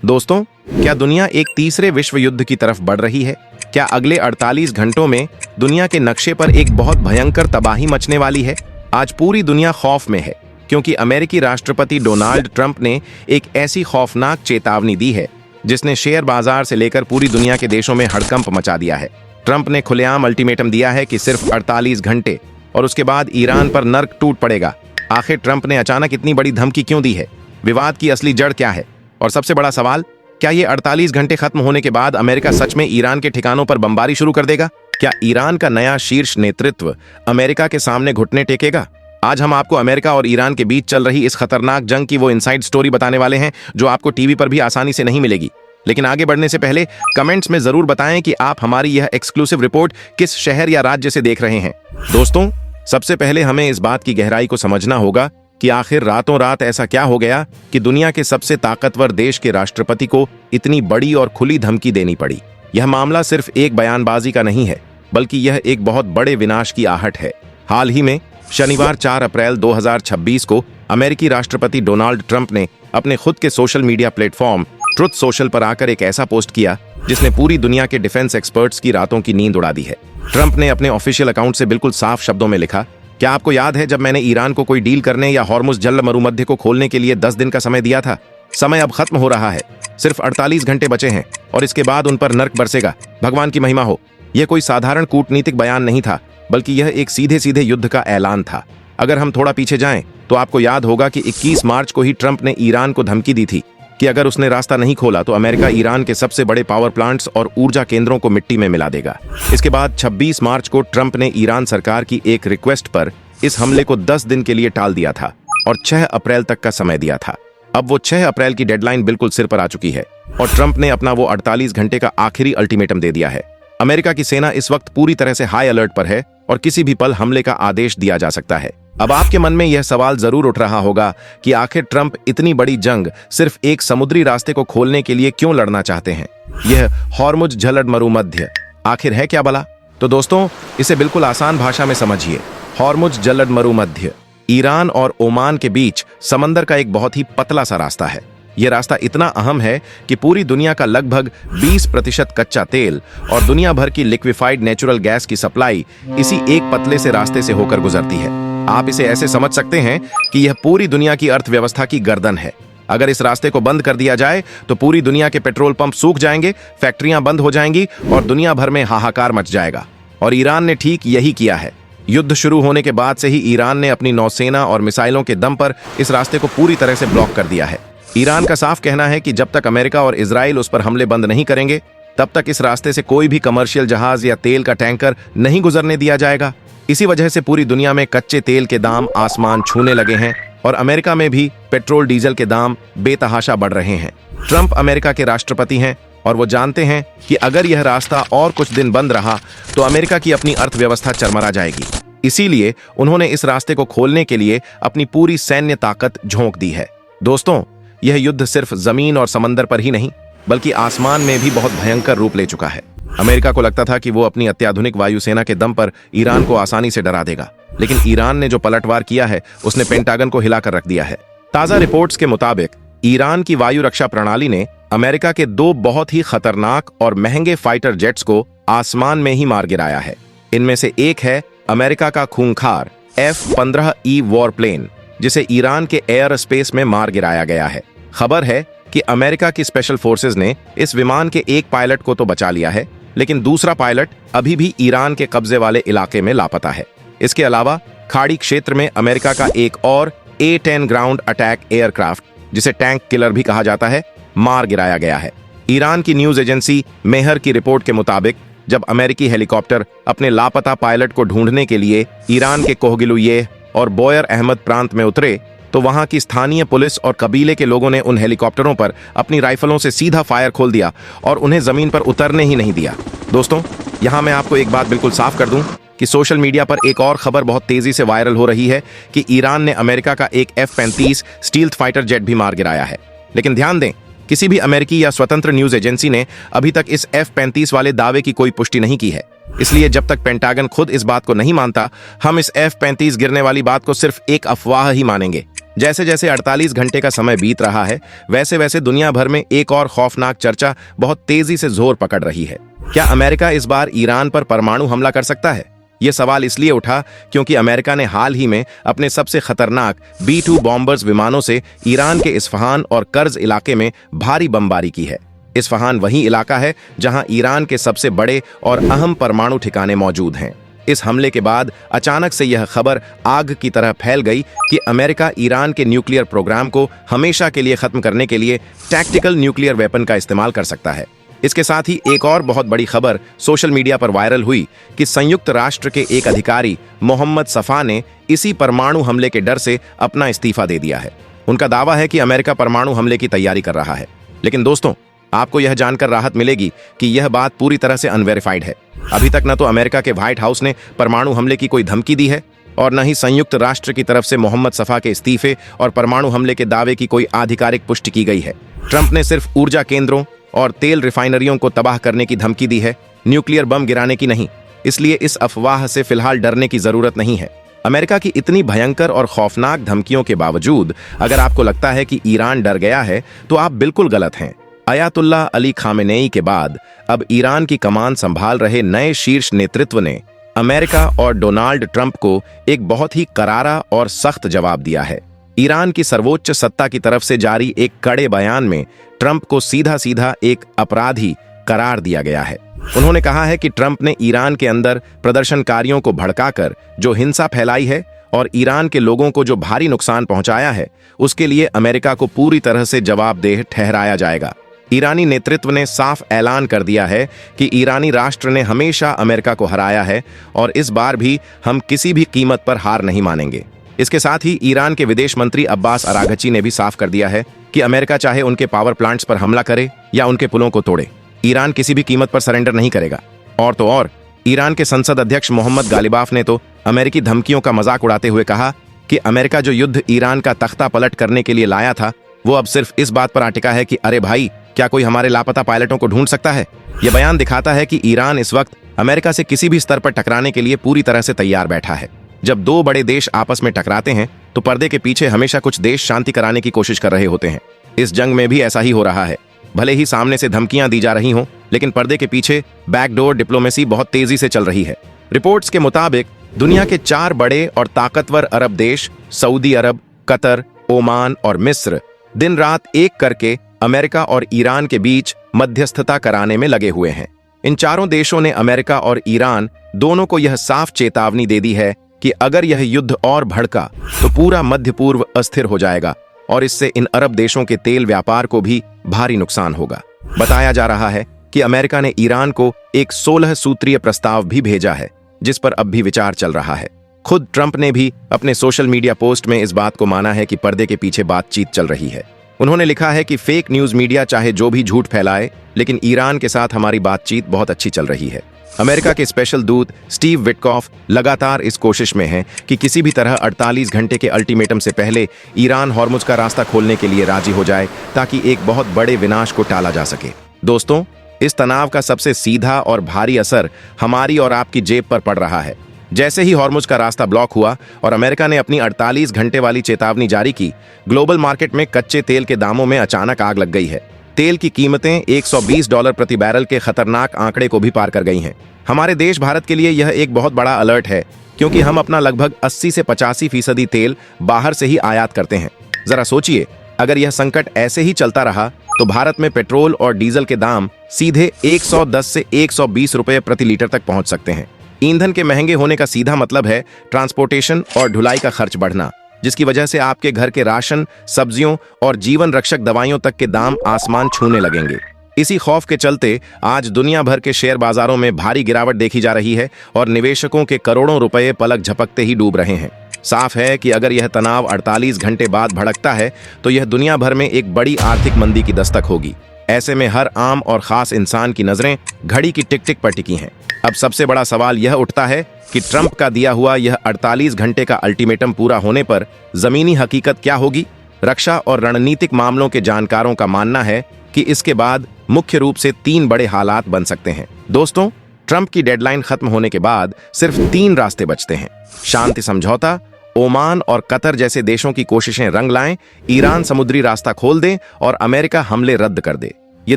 दोस्तों, क्या दुनिया एक तीसरे विश्व युद्ध की तरफ बढ़ रही है? क्या अगले 48 घंटों में दुनिया के नक्शे पर एक बहुत भयंकर तबाही मचने वाली है? आज पूरी दुनिया खौफ में है क्योंकि अमेरिकी राष्ट्रपति डोनाल्ड ट्रंप ने एक ऐसी खौफनाक चेतावनी दी है जिसने शेयर बाजार से लेकर पूरी दुनिया के देशों में हड़कंप मचा दिया है। ट्रंप ने खुलेआम अल्टीमेटम दिया है कि सिर्फ 48 घंटे और उसके बाद ईरान पर नर्क टूट पड़ेगा। आखिर ट्रंप ने अचानक इतनी बड़ी धमकी क्यों दी है? विवाद की असली जड़ क्या है? और सबसे बड़ा सवाल, क्या ये 48 घंटे खत्म होने के बाद अमेरिका सच में ईरान के ठिकानों पर बमबारी शुरू कर देगा? क्या ईरान का नया शीर्ष नेतृत्व अमेरिका के सामने घुटने टेकेगा? आज हम आपको अमेरिका और ईरान के बीच चल रही इस खतरनाक जंग की वो इनसाइड स्टोरी बताने वाले हैं जो आपको टीवी पर भी आसानी से नहीं मिलेगी। लेकिन आगे बढ़ने से पहले कमेंट्स में जरूर बताएं कि आप हमारी यह एक्सक्लूसिव रिपोर्ट किस शहर या राज्य से देख रहे हैं। दोस्तों, सबसे पहले हमें इस बात की गहराई को समझना होगा कि आखिर रातों रात ऐसा क्या हो गया कि दुनिया के सबसे ताकतवर देश के राष्ट्रपति को इतनी बड़ी और खुली धमकी देनी पड़ी। यह मामला सिर्फ एक बयानबाजी का नहीं है, बल्कि यह एक बहुत बड़े विनाश की आहट है। हाल ही में शनिवार 4 अप्रैल 2026 को अमेरिकी राष्ट्रपति डोनाल्ड ट्रंप ने अपने खुद के social media platform truth social पर आकर एक ऐसा पोस्ट किया जिसने पूरी दुनिया के डिफेंस एक्सपर्ट्स की रातों की नींद उड़ा दी है। ट्रंप ने अपने ऑफिशियल अकाउंट से बिल्कुल साफ शब्दों में लिखा, क्या आपको याद है जब मैंने ईरान को कोई डील करने या हॉर्मुज़ जल मरुमध्य को खोलने के लिए 10 दिन का समय दिया था? समय अब खत्म हो रहा है। सिर्फ 48 घंटे बचे हैं और इसके बाद उन पर नर्क बरसेगा। भगवान की महिमा हो। यह कोई साधारण कूटनीतिक बयान नहीं था, बल्कि यह एक सीधे सीधे युद्ध का ऐलान था। अगर हम थोड़ा पीछे जाएं तो आपको याद होगा कि 21 मार्च को ही ट्रंप ने ईरान को धमकी दी थी कि अगर उसने रास्ता नहीं खोला तो अमेरिका ईरान के सबसे बड़े पावर प्लांट्स और ऊर्जा केंद्रों को मिट्टी में मिला देगा। इसके बाद 26 मार्च को ट्रंप ने ईरान सरकार की एक रिक्वेस्ट पर इस हमले को 10 दिन के लिए टाल दिया था और 6 अप्रैल तक का समय दिया था। अब वो 6 अप्रैल की डेडलाइन बिल्कुल सिर पर आ चुकी है और ट्रंप ने अपना वो 48 घंटे का आखिरी अल्टीमेटम दे दिया है। अमेरिका की सेना इस वक्त पूरी तरह से हाई अलर्ट पर है और किसी भी पल हमले का आदेश दिया जा सकता है। अब आपके मन में यह सवाल जरूर उठ रहा होगा कि आखिर ट्रंप इतनी बड़ी जंग सिर्फ एक समुद्री रास्ते को खोलने के लिए क्यों लड़ना चाहते हैं? यह हॉर्मुज़ जल मरुमध्य आखिर है क्या भला? तो दोस्तों, इसे बिल्कुल आसान भाषा में समझिए। हॉर्मुज़ जल मरुमध्य ईरान और ओमान के बीच समंदर का एक बहुत ही पतला सा रास्ता है। यह रास्ता इतना अहम है कि पूरी दुनिया का लगभग 20% कच्चा तेल और दुनिया भर की लिक्विफाइड नेचुरल गैस की सप्लाई इसी एक पतले से रास्ते से होकर गुजरती है। आप इसे ऐसे समझ सकते हैं कि यह पूरी दुनिया की अर्थव्यवस्था की गर्दन है। अगर इस रास्ते को बंद कर दिया जाए तो पूरी दुनिया के पेट्रोल पंप सूख जाएंगे, फैक्ट्रियां बंद हो जाएंगी और दुनिया भर में हाहाकार मच जाएगा। और ईरान ने ठीक यही किया है। युद्ध शुरू होने के बाद से ही ईरान ने अपनी नौसेना और मिसाइलों के दम पर इस रास्ते को पूरी तरह से ब्लॉक कर दिया है। ईरान का साफ कहना है कि जब तक अमेरिका और इजराइल उस पर हमले बंद नहीं करेंगे, तब तक इस रास्ते से कोई भी कमर्शियल जहाज या तेल का टैंकर नहीं गुजरने दिया जाएगा। इसी वजह से पूरी दुनिया में कच्चे तेल के दाम आसमान छूने लगे हैं और अमेरिका में भी पेट्रोल डीजल के दाम बेतहाशा बढ़ रहे हैं। ट्रंप अमेरिका के राष्ट्रपति हैं और वो जानते हैं कि अगर यह रास्ता और कुछ दिन बंद रहा तो अमेरिका की अपनी अर्थव्यवस्था चरमरा जाएगी। इसीलिए उन्होंने इस रास्ते को खोलने के लिए अपनी पूरी सैन्य ताकत झोंक दी है। दोस्तों, यह युद्ध सिर्फ जमीन और समंदर पर ही नहीं, बल्कि आसमान में भी बहुत भयंकर रूप ले चुका है। अमेरिका को लगता था कि वो अपनी अत्याधुनिक वायुसेना के दम पर ईरान को आसानी से डरा देगा, लेकिन ईरान ने जो पलटवार किया है उसने पेंटागन को हिलाकर रख दिया है। ताजा रिपोर्ट्स के मुताबिक ईरान की वायु रक्षा प्रणाली ने अमेरिका के 2 बहुत ही खतरनाक और महंगे फाइटर जेट्स को आसमान में ही मार गिराया है। इनमें से एक है अमेरिका का खूंखार F-15E वॉरप्लेन, जिसे ईरान के एयर स्पेस में मार गिराया गया है। खबर है कि अमेरिका की स्पेशल फोर्सेज ने इस विमान के एक पायलट को तो बचा लिया है, लेकिन दूसरा पायलट अभी भी ईरान के कब्जे वाले इलाके में लापता है। इसके अलावा खाड़ी क्षेत्र में अमेरिका का एक और A-10 ग्राउंड अटैक एयरक्राफ्ट, जिसे टैंक किलर भी कहा जाता है, मार गिराया गया है। ईरान की न्यूज एजेंसी मेहर की रिपोर्ट के मुताबिक जब अमेरिकी हेलीकॉप्टर अपने लापता पायलट को ढूंढने के लिए ईरान के कोहगिलुयेह और बोयर अहमद प्रांत में उतरे तो वहां की स्थानीय पुलिस और कबीले के लोगों ने उन हेलीकॉप्टरों पर अपनी राइफलों से सीधा फायर खोल दिया और उन्हें जमीन पर उतरने ही नहीं दिया। दोस्तों, यहां मैं आपको एक बात बिल्कुल साफ कर दूं कि सोशल मीडिया पर एक और खबर बहुत तेजी से वायरल हो रही है कि ईरान ने अमेरिका का एक F-35 स्टील्थ फाइटर जेट भी मार गिराया है। लेकिन ध्यान दें, किसी भी अमेरिकी या स्वतंत्र न्यूज एजेंसी ने अभी तक इस F-35 वाले दावे की कोई पुष्टि नहीं की है। इसलिए जब तक पेंटागन खुद इस बात को नहीं मानता, हम इस F-35 गिरने वाली बात को सिर्फ एक अफवाह ही मानेंगे। जैसे जैसे 48 घंटे का समय बीत रहा है, वैसे वैसे दुनिया भर में एक और खौफनाक चर्चा बहुत तेजी से जोर पकड़ रही है। क्या अमेरिका इस बार ईरान पर परमाणु हमला कर सकता है? यह सवाल इसलिए उठा क्योंकि अमेरिका ने हाल ही में अपने सबसे खतरनाक B-2 बॉम्बर्स विमानों से ईरान के इस्फहान और कर्ज इलाके में भारी बमबारी की है। इस्फहान वही इलाका है जहां ईरान के सबसे बड़े और अहम परमाणु ठिकाने मौजूद हैं। इस हमले के बाद अचानक से यह खबर आग की तरह फैल गई कि अमेरिका ईरान के न्यूक्लियर प्रोग्राम को हमेशा के लिए खत्म करने के लिए टैक्टिकल न्यूक्लियर वेपन का इस्तेमाल कर सकता है। इसके साथ ही एक और बहुत बड़ी खबर सोशल मीडिया पर वायरल हुई कि संयुक्त राष्ट्र के एक अधिकारी मोहम्मद सफा ने इसी परमाणु हमले के डर से अपना इस्तीफा दे दिया है। उनका दावा है कि अमेरिका परमाणु हमले की तैयारी कर रहा है। लेकिन दोस्तों, आपको यह जानकर राहत मिलेगी कि यह बात पूरी तरह से अनवेरिफाइड है। अभी तक न तो अमेरिका के व्हाइट हाउस ने परमाणु हमले की कोई धमकी दी है और न ही संयुक्त राष्ट्र की तरफ से मोहम्मद सफा के इस्तीफे और परमाणु हमले के दावे की कोई आधिकारिक पुष्टि की गई है। ट्रंप ने सिर्फ ऊर्जा केंद्रों और तेल रिफाइनरियों को तबाह करने की धमकी दी है, न्यूक्लियर बम गिराने की नहीं। इसलिए इस अफवाह से फिलहाल डरने की जरूरत नहीं है। अमेरिका की इतनी भयंकर और खौफनाक धमकियों के बावजूद अगर आपको लगता है कि ईरान डर गया है तो आप बिल्कुल गलत हैं। अयातुल्लाह अली खामेनेई के बाद अब ईरान की कमान संभाल रहे नए शीर्ष नेतृत्व ने अमेरिका और डोनाल्ड ट्रंप को एक बहुत ही करारा और सख्त जवाब दिया है। ईरान की सर्वोच्च सत्ता की तरफ से जारी एक कड़े बयान में ट्रंप को सीधा सीधा एक अपराधी करार दिया गया है। उन्होंने कहा है कि ट्रंप ने ईरान के अंदर प्रदर्शनकारियों को भड़काकर जो हिंसा फैलाई है और ईरान के लोगों को जो भारी नुकसान पहुंचाया है, उसके लिए अमेरिका को पूरी तरह से जवाबदेह ठहराया जाएगा। ईरानी नेतृत्व ने साफ ऐलान कर दिया है कि ईरानी राष्ट्र ने हमेशा अमेरिका को हराया है और इस बार भी हम किसी भी कीमत पर हार नहीं मानेंगे। इसके साथ ही ईरान के विदेश मंत्री अब्बास अरागची ने भी साफ कर दिया है कि अमेरिका चाहे उनके पावर प्लांट्स पर हमला करे या उनके पुलों को तोड़े, ईरान किसी भी कीमत पर सरेंडर नहीं करेगा। और तो और ईरान के संसद अध्यक्ष मोहम्मद गालिबाफ ने तो अमेरिकी धमकियों का मजाक उड़ाते हुए कहा कि अमेरिका जो युद्ध ईरान का तख्ता पलट करने के लिए लाया था, वो अब सिर्फ इस बात पर अटका है कि अरे भाई, क्या कोई हमारे लापता पायलटों को ढूंढ सकता है। यह बयान दिखाता है कि ईरान इस वक्त अमेरिका से किसी भी स्तर पर टकराने के लिए पूरी तरह से तैयार बैठा है। जब दो बड़े देश आपस में टकराते हैं तो पर्दे के पीछे हमेशा कुछ देश शांति कराने की कोशिश कर रहे होते हैं। इस जंग में भी ऐसा ही हो रहा है। भले ही सामने से धमकियां दी जा रही हों, लेकिन पर्दे के पीछे बैकडोर डिप्लोमेसी बहुत तेजी से चल रही है। रिपोर्ट्स के मुताबिक दुनिया के 4 बड़े और ताकतवर अरब देश सऊदी अरब, कतर, ओमान और मिस्र दिन रात एक करके अमेरिका और ईरान के बीच मध्यस्थता कराने में लगे हुए हैं। इन चारों देशों ने अमेरिका और ईरान दोनों को यह साफ चेतावनी दे दी है कि अगर यह युद्ध और भड़का तो पूरा मध्य पूर्व अस्थिर हो जाएगा और इससे इन अरब देशों के तेल व्यापार को भी भारी नुकसान होगा। बताया जा रहा है कि अमेरिका ने ईरान को एक 16 सूत्रीय प्रस्ताव भी भेजा है, जिस पर अब भी विचार चल रहा है। खुद ट्रंप ने भी अपने सोशल मीडिया पोस्ट में इस बात को माना है कि पर्दे के पीछे बातचीत चल रही है। उन्होंने लिखा है कि फेक न्यूज मीडिया चाहे जो भी झूठ फैलाए, लेकिन ईरान के साथ हमारी बातचीत बहुत अच्छी चल रही है। अमेरिका के स्पेशल दूत स्टीव विटकॉफ लगातार इस कोशिश में हैं कि किसी भी तरह 48 घंटे के अल्टीमेटम से पहले ईरान हॉर्मुज का रास्ता खोलने के लिए राजी हो जाए, ताकि एक बहुत बड़े विनाश को टाला जा सके। दोस्तों, इस तनाव का सबसे सीधा और भारी असर हमारी और आपकी जेब पर पड़ रहा है। जैसे ही हॉर्मुज का रास्ता ब्लॉक हुआ और अमेरिका ने अपनी 48 घंटे वाली चेतावनी जारी की, ग्लोबल मार्केट में कच्चे तेल के दामों में अचानक आग लग गई है। तेल की कीमतें $120 प्रति बैरल के खतरनाक आंकड़े को भी पार कर गई हैं। हमारे देश भारत के लिए यह एक बहुत बड़ा अलर्ट है, क्योंकि हम अपना लगभग 80 से 85% तेल बाहर से ही आयात करते हैं। जरा सोचिए, अगर यह संकट ऐसे ही चलता रहा तो भारत में पेट्रोल और डीजल के दाम सीधे 110 से 120 रुपए प्रति लीटर तक पहुंच सकते हैं। ईंधन के महंगे होने का सीधा मतलब है ट्रांसपोर्टेशन और ढुलाई का खर्च बढ़ना, जिसकी वजह से आपके घर के राशन, सब्जियों और जीवन रक्षक दवाइयों तक के दाम आसमान छूने लगेंगे। इसी खौफ के चलते आज दुनिया भर के शेयर बाजारों में भारी गिरावट देखी जा रही है और निवेशकों के करोड़ों रुपए पलक झपकते ही डूब रहे हैं। साफ है कि अगर यह तनाव 48 घंटे बाद भड़कता है तो यह दुनिया भर में एक बड़ी आर्थिक मंदी की दस्तक होगी। ऐसे में हर आम और खास इंसान की नजरें घड़ी की टिक टिक पर टिकी हैं। अब सबसे बड़ा सवाल यह उठता है कि ट्रंप का दिया हुआ यह 48 घंटे का अल्टीमेटम पूरा होने पर जमीनी हकीकत क्या होगी। रक्षा और रणनीतिक मामलों के जानकारों का मानना है कि इसके बाद मुख्य रूप से 3 बड़े हालात बन सकते हैं। दोस्तों, ट्रंप की डेडलाइन खत्म होने के बाद सिर्फ 3 रास्ते बचते हैं: शांति समझौता, ओमान और कतर जैसे देशों की कोशिशें रंग लाएं, ईरान समुद्री रास्ता खोल दे और अमेरिका हमले रद्द कर दे। ये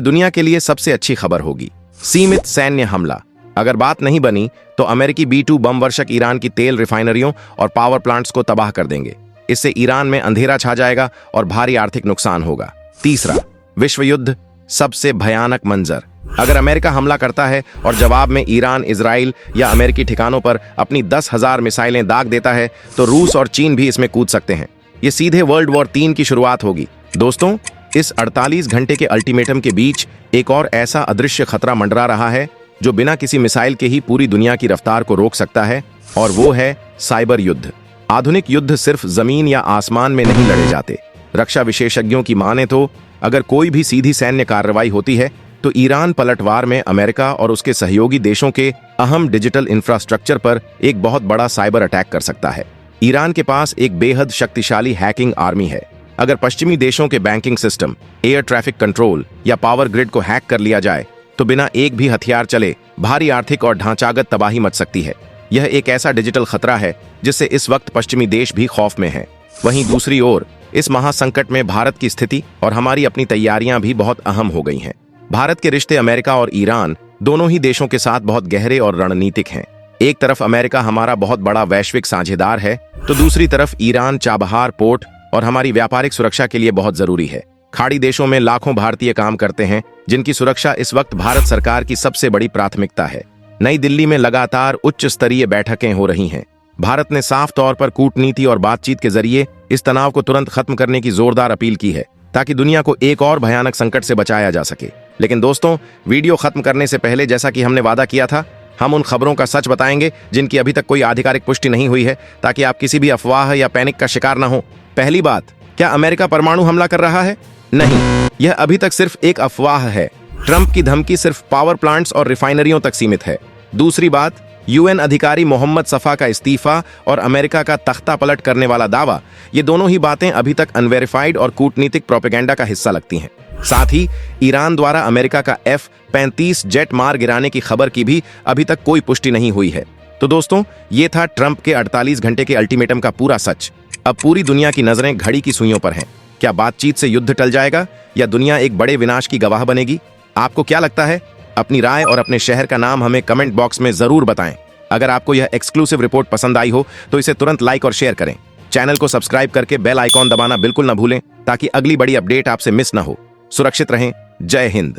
दुनिया के लिए सबसे अच्छी खबर होगी। सीमित सैन्य हमला। अगर बात नहीं बनी तो अमेरिकी B-2 बम वर्षक ईरान की तेल रिफाइनरियों और पावर प्लांट्स को तबाह कर देंगे। इससे ईरान में अंधेरा छा जाएगा और भारी आर्थिक नुकसान होगा। तीसरा, विश्व युद्ध, सबसे भयानक मंजर। अगर अमेरिका हमला करता है और जवाब में ईरान, इजराइल या अमेरिकी ठिकानों पर अपनी 10,000 मिसाइलें दाग देता है तो रूस और चीन भी इसमें कूद सकते हैं। ये सीधे वर्ल्ड वॉर 3 की शुरुआत होगी। दोस्तों, इस 48 घंटे के अल्टीमेटम के बीच एक और ऐसा अदृश्य खतरा मंडरा रहा है जो बिना किसी मिसाइल के ही पूरी दुनिया की रफ्तार को रोक सकता है, और वो है साइबर युद्ध। आधुनिक युद्ध सिर्फ जमीन या आसमान में नहीं लड़े जाते। रक्षा विशेषज्ञों की माने तो अगर कोई भी सीधी सैन्य कार्रवाई होती है तो ईरान पलटवार में अमेरिका और उसके सहयोगी देशों के अहम डिजिटल इंफ्रास्ट्रक्चर पर एक बहुत बड़ा साइबर अटैक कर सकता है। ईरान के पास एक बेहद शक्तिशाली हैकिंग आर्मी है। अगर पश्चिमी देशों के banking system, air traffic control या पावर ग्रिड को हैक कर लिया जाए तो बिना एक भी हथियार चले भारी आर्थिक और ढांचागत तबाही मच सकती है। यह एक ऐसा डिजिटल खतरा है जिससे इस वक्त पश्चिमी देश भी खौफ में हैं। वहीं दूसरी ओर इस महासंकट में भारत की स्थिति और हमारी अपनी तैयारियां भी बहुत अहम हो गई हैं। भारत के रिश्ते अमेरिका और ईरान दोनों ही देशों के साथ बहुत गहरे और रणनीतिक हैं। एक तरफ अमेरिका हमारा बहुत बड़ा वैश्विक साझेदार है तो दूसरी तरफ ईरान चाबहार पोर्ट और हमारी व्यापारिक सुरक्षा के लिए बहुत जरूरी है। खाड़ी देशों में लाखों भारतीय काम करते हैं जिनकी सुरक्षा इस वक्त भारत सरकार की सबसे बड़ी प्राथमिकता है। नई दिल्ली में लगातार उच्च स्तरीय बैठकें हो रही हैं। भारत ने साफ तौर पर कूटनीति और बातचीत के जरिए इस तनाव को तुरंत खत्म करने की जोरदार अपील की है ताकि दुनिया को एक और भयानक संकट से बचाया जा सके। लेकिन दोस्तों, वीडियो खत्म करने से पहले जैसा कि हमने वादा किया था, हम उन खबरों का सच बताएंगे जिनकी अभी तक कोई आधिकारिक पुष्टि नहीं हुई है ताकि आप किसी भी अफवाह या पैनिक का शिकार न हो। पहली बात, क्या अमेरिका परमाणु हमला कर रहा है? नहीं, यह अभी तक सिर्फ एक अफवाह है। ट्रंप की धमकी सिर्फ पावर प्लांट्स और रिफाइनरियों तक सीमित है। दूसरी बात, यूएन अधिकारी मोहम्मद सफा का इस्तीफा और अमेरिका का तख्ता पलट करने वाला दावा, ये दोनों ही बातें अभी तक अनवेरिफाइड और कूटनीतिक प्रोपेगेंडा का हिस्सा लगती हैं। साथ ही ईरान द्वारा अमेरिका का F-35 जेट मार गिराने की खबर की भी अभी तक कोई पुष्टि नहीं हुई है। तो दोस्तों, ये था ट्रंप के 48 घंटे के अल्टीमेटम का पूरा सच। अब पूरी दुनिया की नजरें घड़ी की सुइयों पर हैं। क्या बातचीत से युद्ध टल जाएगा या दुनिया एक बड़े विनाश की गवाह बनेगी? आपको क्या लगता है? अपनी राय और अपने शहर का नाम हमें कमेंट बॉक्स में जरूर बताएं। अगर आपको यह एक्सक्लूसिव रिपोर्ट पसंद आई हो तो इसे तुरंत लाइक और शेयर करें। चैनल को सब्सक्राइब करके बेल आइकॉन दबाना बिल्कुल न भूलें ताकि अगली बड़ी अपडेट आपसे मिस न हो। सुरक्षित रहें। जय हिंद।